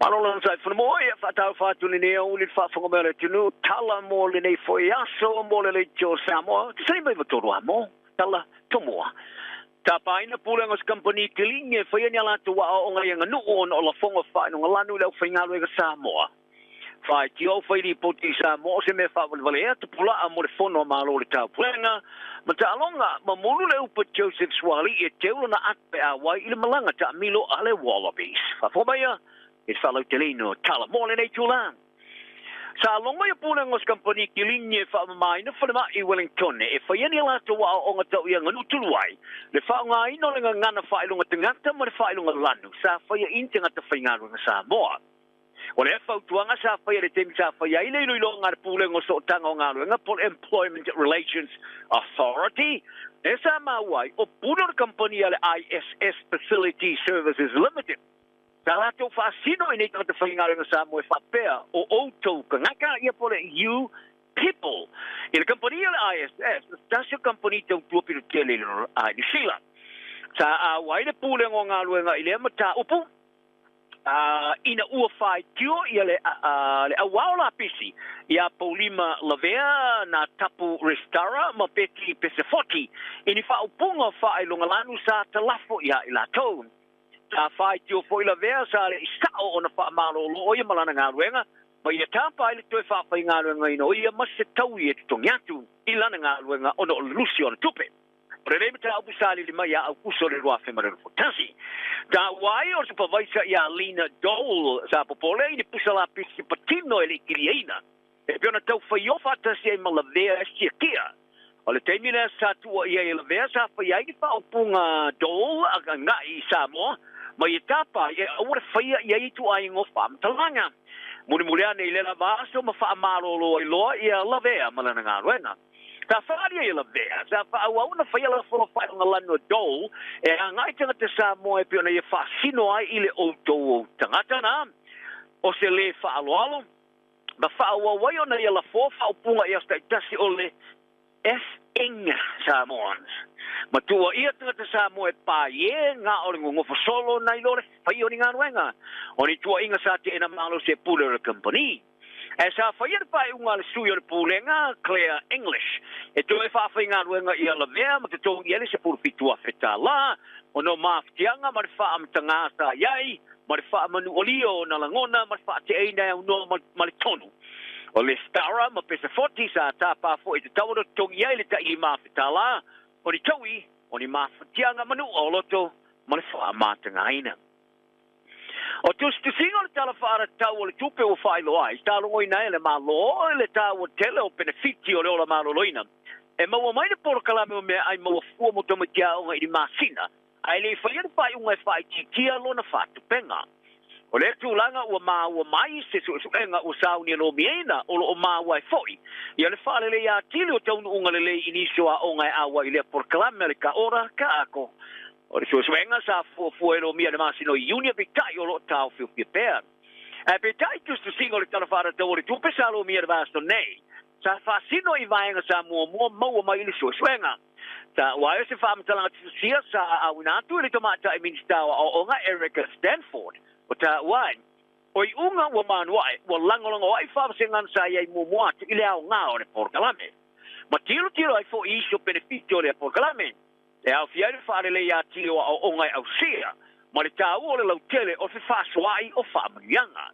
Malolong sa mo e fa tu ni o li fa fo mele tunu tala mo le nei fo ya so mo le jo Samoa sei me to mo tala tomo ta paina pula ngos company kilinge fo ya la tu wa o nga nga nu on o la fonga fa no la nu le fa nga le Samoa fa ti o fa di poti Samoa se me fa vale tu pula a mo le fono malo le ta plenga ma ta longa ma mulu le upa Joseph Swali e te una atpe a wai ile malanga ta milo ale wallabies fa fo ya it fellow Delino tala more than 8 lang. Sa long may pula ngos company kilinye fa mai na fa ma I Wellington e fa yani la to wa o ngata yang nu tuluai le fa nga ino nga ngana fa ilunga tengata ma fa ilunga lanu sa fa ya intinga te fa ngaru nga Samoa. O le fa tuanga sa fa ya le temi sa fa ya ile ilo ngar pula ngos o tanga ngaru nga Port Employment Relations Authority esa ma wai o pula company ale ISS Facility Services Limited. Tala to fascino ini to whaingaru ng Samoa whapea o auto ka ngaka ia pole you people. Il company ISS, that's your company to tupi to tele ni sila. Sa waile pule ngo ngalu nga ile mata upu ina ua fai tio ia le awala pisi ia polima lavea na tapu restara ma peti pesefoti ini fa upunga fa ilunga lanu sa talafo ia ila tone. Ta fai tio foi la vea sa le sao ona fa malo lo ia malana ngaruenga ma ia tapa ile to fa fa ngaruenga ino ia mase tau ia to nyatu ilana ngaruenga ono lusion tupe prele ta abusali lima ya akuso le roa fe mare potasi ta wai o supervisor ya Lina Dole sa popole ni pusala pisi patino ele kiriina e piona tau fa yo fa ta se ma la vea stikia ole temina sa tu ia le vea sa fa ia ki fa opunga Dole aga ngai Samoa ma ia tapa ia ora faia ia itu ai ngo fam talanga muli ane ile la vaso ma fa malo lo ia la vea malana ngaruena ta fa ia la vea sa fa wa una faia la fo fa ngala no do e ngai tanga te sa mo e pio na ia fa sino ai ile o do tangata na o se le fa alo ma fa wa ia na ia la fo fa punga ia sta tasi ole Inga Samoans. Matua ia tanga Samoa pa ye nga o ngo fo solo na ilore fa yo nga wenga. Oni tua inga sa te ena malo se puler company. Esa fa ye pa unga le suyo le pulenga clear English. E to e fa nga wenga ia la vea ma te to ye le se pur fitua fetala. Ono maftianga ma fa am tanga sa yai, ma fa manu olio na langona ma fa te ina no ma le tonu. O le stara ma pesa 40 sa tapa fo I te tauro tongi ai le ta I mawhitala. O ni taui, o ni mawhitianga manu o loto, ma le wha mātanga aina. O tu singo le tala whaara tau o le tupe o whailo ai, tālongo ina e le malo, le tau o tele o benefiti o le ola malo loina. E maua mai le poro kalame o mea ai maua fua mo tomatia o ngai I masina. Ai le whaiana whai unga e whai tikia lona whatu penga. O le tūlanga ua mai se suenga o sauni no miena o māua e foi. Ia le whaale le ia tili o taunu unga le inisio a onga e awa I le porkalame le ka ora ka ako. O le suenga sa fuafua no mia le masino I unia bitai o lo tau fiu pia. E bitai tustu singo le talawhara tau o le tupe sa lo mia le vasto nei. Sa fasino I vaenga sa mua maua mai le suenga. Ta wae se whaamatalanga tia sa awinatu le tomata I ministawa o onga Erica Stanford. O ta wai, o I unga wa manuai, wa langolanga o ai whapasengan sa iai muamuatu I le au ngā o le porkalame. Ma tiro ai fo isio benefitio o le porkalame. E au fiare whaare le ia tiro o ongai au sea, ma le tau o le lautele o fe whasoai o whaamanianga.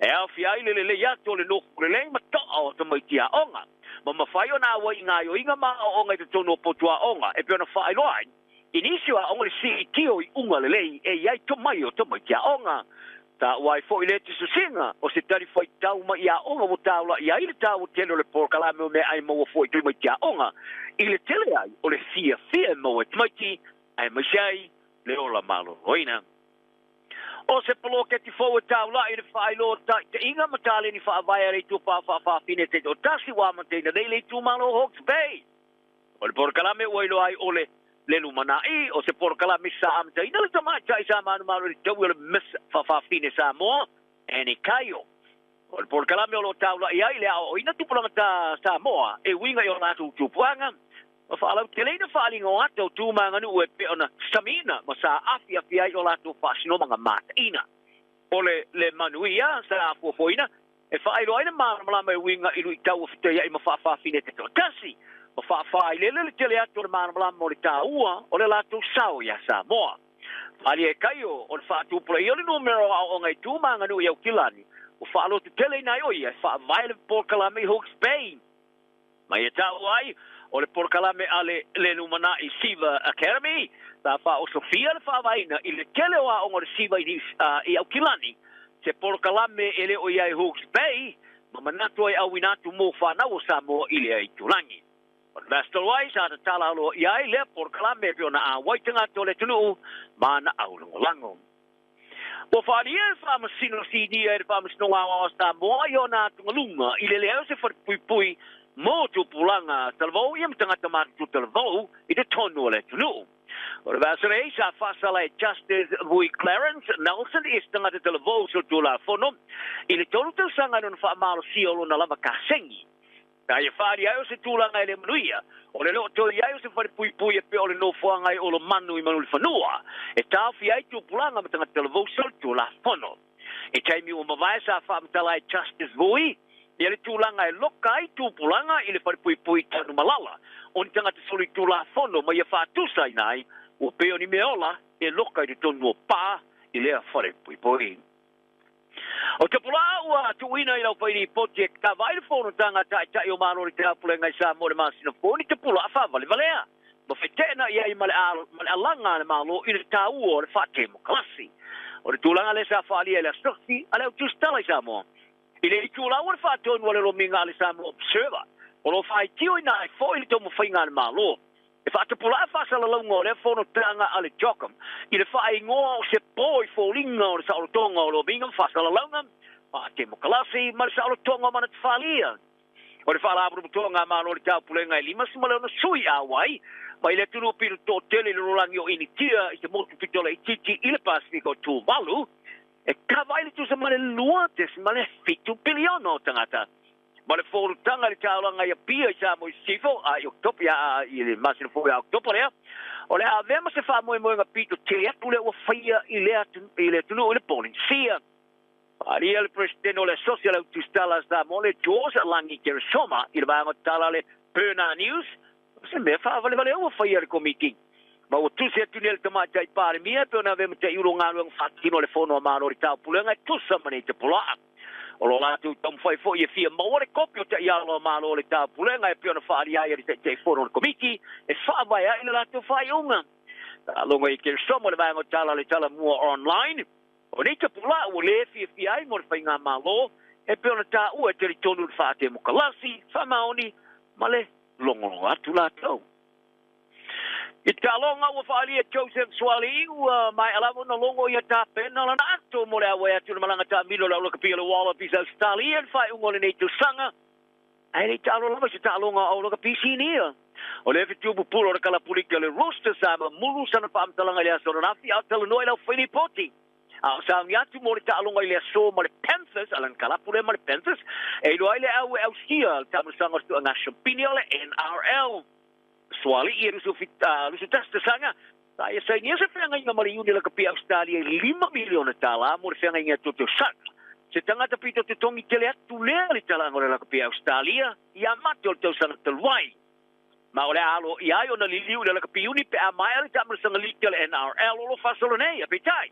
E au fiare le ia to le noku le lei ma toa o tamaitia onga. Ma mawhai o nā wai ngā o inga maa o onga I te tono potua onga, e pio na whaai loai. Inisio a onga le CETO I unga le lei e iai to mai o tamaitia onga. Ta wai fo I le te susinga o se tari fai tau ma ia onga mo taula ia I le tau o tele o le porkalame o me ai maua fo I tui mai tia onga I le tele ai o le fia mo e tumaiti ai mai sei le ola malo roina. O se polo ke ti fo o taula I le fai lo te inga matale ni faa vai rei tu pa fine te o tasi wa mantena le tu malo Hawke's Bay. O le porkalame o ilo ai ole le lumanai o se porkalame sa amta ina le tamata I sa manu malu le tau le mis fa fine Samoa e ni kaio o le porkalame o lo taula ia I le o ina tupulanga ta Samoa e winga I o natu tupuanga o fa alau teleina fa alinga o ato tūmanga nu e pe ona samina ma sa afi ai o latu fa sino manga mata ina ole le manuia sa foina e fa ilo ina mala mai winga ilu tau fite ya ima fa fine te tasi ma fa ile le tele atu mala mo le taua ole la tu sao ya Samoa ali e kaio o fa tu pro yo numero o ngai tu manga nu yo kilani o fa lo tele na yo ya fa vai le por kalame Hawke's Bay mai tau ai o le por kalame ale le numana i Siva Academy ta fa o Sofia le fa vai na ile tele wa o le Siva i yo kilani se por kalame ele o ia Hawke's Bay mamanato ai awinatu mo fa na o Samoa ile ai tulangi Vestelwai sa ta tala lo ia le por kalame pio na waitinga to le tunu mana aulungo lango o fa dia fa masino CD e fa masino wa Samoa yo na tungalunga ile le se for pui mo tu pulanga talvo im tanga tamar tu talvo i de tonu le tunu o vasere sa fa sala Justice Vui Clarence Nelson is tanga de talvo so tu la fono ile tonu tu sanga no fa malo siolo na lava kasengi ta ia fari ai se tulanga ele manuia o le lo to ia se fari pui e pe o le no fuanga ai o lo manu i manu le fanua e ta fi ai tu pulanga ma tanga televisor tu la fono e taimi o mavai sa fa mtala Justice Vui ia le tulanga e loka ai tu pulanga i le fari pui tanu malala on tanga te soli tu la fono ma ia fa tu sai nai o pe o ni meola e loka i tonu pa i le fari pui o te pula ua tuina i lau paini project ka vai le fono tanga tai o mano le te apule ngai sa mo le masina foni te pula fa vale valea ma fetena ia i male alanga le malo i le tau o le fate mo klasi o le tulanga le sa fali le stofi ale o tustala sa mo i le tula o le fate o le lominga le sa mo observer o lo fai tio ina i foi le tomo fainga le malo e fa te pula fa sa la ngo le fono tanga ale jokum i le fai ngo se poi folinga o sa o tonga o lo binga fa sa la longa ma te mo klasi ma sa o tonga ma te falia o le fala abru tonga ma no le tau pulenga i lima sima le no sui awai ma i le tunu piru to tele le rolangi o initia i te motu pitola i titi i le Pasifiko tu valu e kawai le tu sa ma le luates ma le fitu piliono tangata ma le fōru tanga le tāulanga ia pia i sa mo i sifo, i oktopia, i le masina fōi a oktopa lea. O le a vema se wha moe moe ngā pito te atu le ua whaia i le tunu i le polinsia. Aria le presidente o le social autistala sa mo le George Langi Keresoma i le vanga tala le Perna News. Se mea wha vale ua whaia le komiti. Ma o tusi atu le tamata i pare mia, peo na vema te iuro ngā luang whakino le whono a mano i tāu pulenga i tusa mani te pulaa. O lo latu tom fai fo ye fia mo le kopio te ia lo malo le ta pulenga e piona fa ia ia te foro le komiti e fa vai ai le latu fai unga ta longa i ke somo le vango tala le tala mua online o ni te pula o le fia ai mo le fainga malo e piona ta u e te tonu fa te mo kalasi fa maoni male longo atu latu I talonga ua whaalia Joseph Swali ua mai alamu na longo ia tā pena lana ato mo le awe atu na malanga tā milo la uloka pia le Wallabies Australian whai ungole nei tu sanga. Ai nei tālo lama si talonga au uloka pisi nia. O le ewe tubu pulo na kalapulika le Roosters sama mulu sana whaamtalanga le aso na nafi au tala noi lau whaini poti. Au saangi atu mo le talonga i le aso ma le Panthers, alan kalapule ma le Panthers, e loa i le awe au skia tamasanga stu anga shampini o le NRL. Swali ia rusu tasta sanga. Saya sai ni se fenga inga mali uni la kapi Australia 5 miliona tala mo fenga inga tutu sak. Se tanga tapi to tongi tele atu le tala ngore la kapi Australia ia matol to sana telwai. Ma ole alo ia yo na liliu la kapi uni pe amai ta mo sanga litel NRL lo fasolone ia pitai.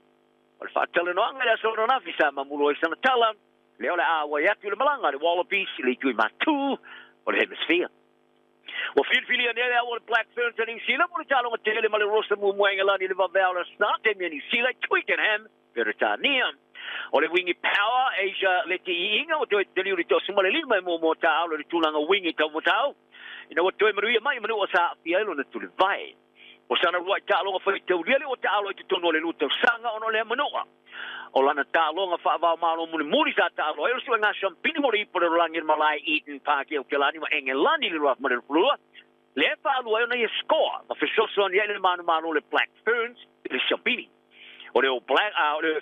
Ol fatale no anga la sona na visa mamulo i sana tala. Le ole awa ya tu le malanga le Wallabies le tu matu ole hemisphere. O filia nele o Black Ferns in Sila mo talo mo tele male rosa mo moenga lani le vavela start em ni Sila Twickenham Veritania o le wingi power Asia le ti inga o te liuri to sumale lima mo talo le tulanga wingi to mo tao ina o to maria mai manu o sa fielo na tuli vai o sana rua talo o foi te really o talo te tono le luto sanga ono le manoa o lana talo nga fa va malo muri sa talo e so nga champini mori por langi malai eaten party o kelani ma engelani le rough mother flua le fa lu e na score ma fiso son ye le mano le Black Ferns le champini o le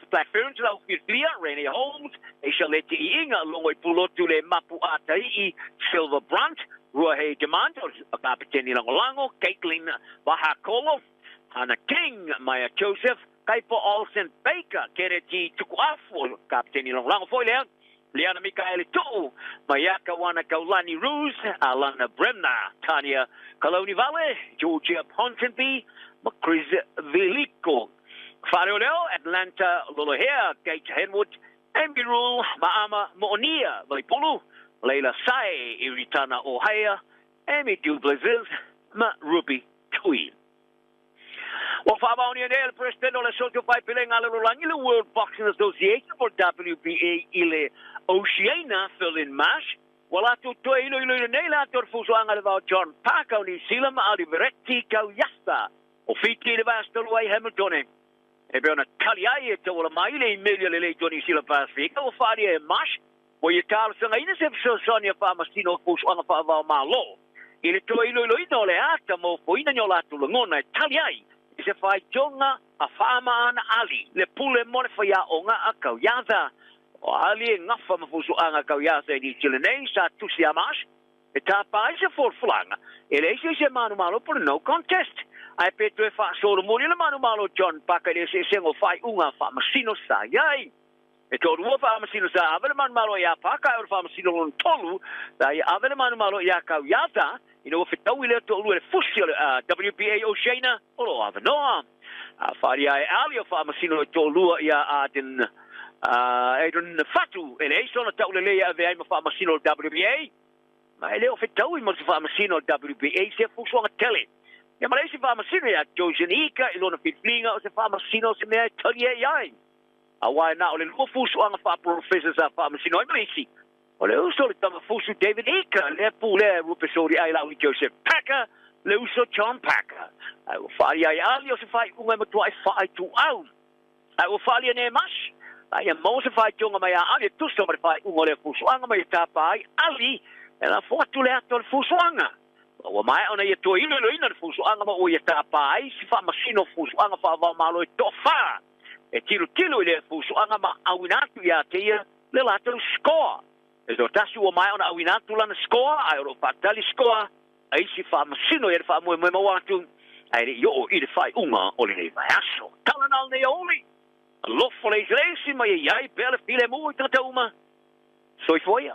Black Ferns la filia Renee Holmes e chalete inga longo i pulo tu le mapu atai Silver Brunt Rua Hei Demand o kapiteni lango Caitlin Bahakolo Hana King Maya Joseph Kaipo Olsen Baker, kere ti tuku afu, kapteni long lang foi leang. Liana Mikaeli To'u, Mayaka Wana Kaulani Ruse, Alana Bremna, Tanya Kaloni Vale, Georgia Ponsonby, Macris Veliko, Faroleo, Atlanta Lolohea, Kate Henwood, Ambi Rule, Maama Moonia, Vaipulu, Leila Sai, Iritana Ohaya, Amy Dublazes, Ma Ruby Tui. Well, Faboni and El President of the Social Five Piling Alarulang, the World Boxing Association for WBA Ile Oceana, fill in mash. Well, I told you, Nela Torfuang about John Parker, New Zealand, Aliveretti, Kauyasta, or Fiti, the Vastalway Hamilton. If you're on a Kaliai, to a mile, million late Johnny Zealand Pacific, or Fadia Mash, where you tell some Sonia Farmastino, Fushanga Fava Malo. Il est toi, il est after more for in your lato Longona, Taliai. Is if I jonga a farmer an ali, le pule morfaya onga a Kauyaza. Ali ngafa mafusuanga Kauyaza di Chilenes at Tusiamash. The tapa is a full flang. It is a manumalo for no contest. I pay to a fat soul Murila Manumalo John Packer is a single fight unga farmasino sayai. It told Wolf Farmasino Sa, Aveman Malo Yapaka or Farmasino on Tolu, the Aveman Malo Yakauyaza. You know, if it's no way to do a fusil, WBA Oceana, or Avanoa, Faria Alio Farmasino to Lua Adin Adrian Fatu, and Ace on a Taulea of the aim of Farmasino WBA. My little Fitowi must Farmasino WBA, say Fuswang Telly. The Malaysian Farmasino, Jojanica, Ilona Fitlinga, the Farmasino, and their Tullia Yai. Why now, the Fuswang of our professors of Farmasino, Malaysia. Well, also the Fusu David Eker, Lepule, Rupesori Isla with Joseph Packer, Luso John Packer. I will follow you. I'll also fight whoever twice fight to own. I will follow you near Mash. I am most of fight young Maya Ali to somebody fight Umole Fuswanga, my tapai, Ali, and I fought to let on Fuswanga. Well, my honor, you to in the Fuswanga or your tapai, Famasino Fuswanga for Malo Tofa. A Tilo Fuswanga, Awinatu Yatia, Lilato score. So that's what my own Awinatulan score. I wrote Patali score. I see Farmasino if I'm with Mawatu. I yo eat fight Uma or in my asso. Talanal Naomi. A lot for a race in my yai, Bella Filemo, Tatauma. So for you.